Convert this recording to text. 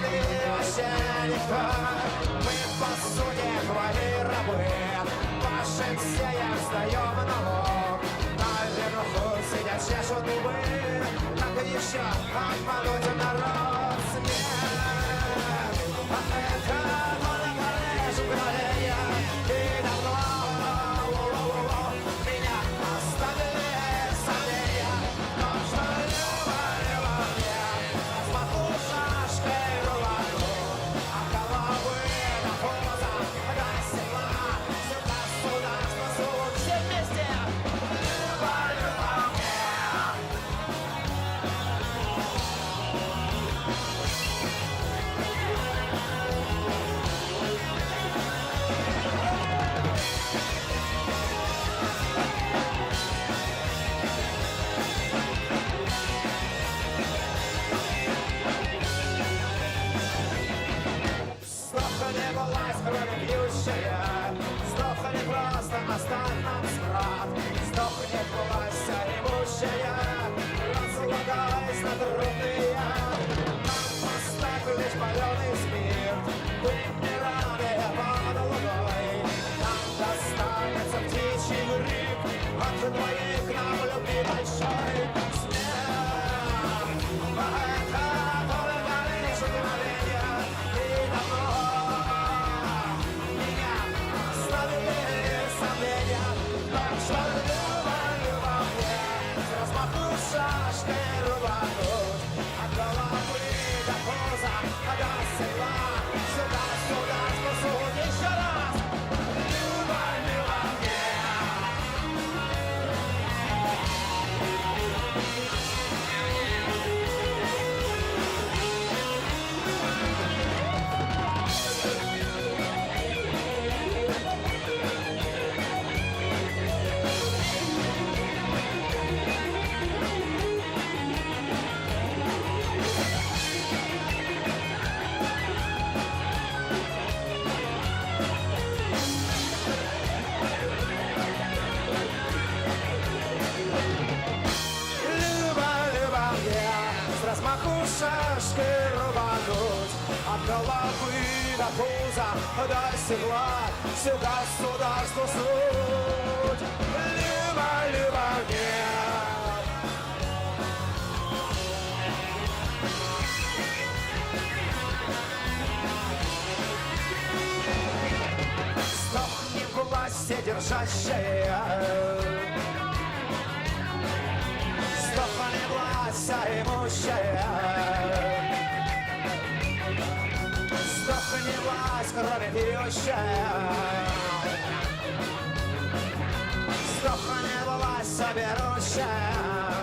ты вообще никто. Мы по сути твои рабы, вашим сеям сдаем налог. Наверху сидят, чешут губы, как еще обмануть народ. Смерть, а это только лишь мгновенье. И давно меня оставили сомнения, но что любовь мне смогу шашкой рвану от головы до пуза, до седла, сюда, суд, все вместе. Любовь мне. Сдохни власть, кроме пьющая, сдохни просто, оставь нам скраб. Сдохни власть, имущая, разлагаясь на трудные. Нам поставь лишь паленый спирт, будем не рады под луной. Нам достанется птичий гриб от твоих нам любви большой. Смерть, это только лишь мгновенье. И давно меня оставили сомнения, так что любовь мне с размаху шашкой рвануть от головы до пуза, до седла, сюда, спасут еще раз. Любовь мне. Любовь мне с размаху шашкой рвануть от головы до пуза, до седла, сюда, государству суть. Любовь мне. Сдохни власти держащая, сдохни власть имущая, сдохни власть крови пьющая, сдохни власть соберущая.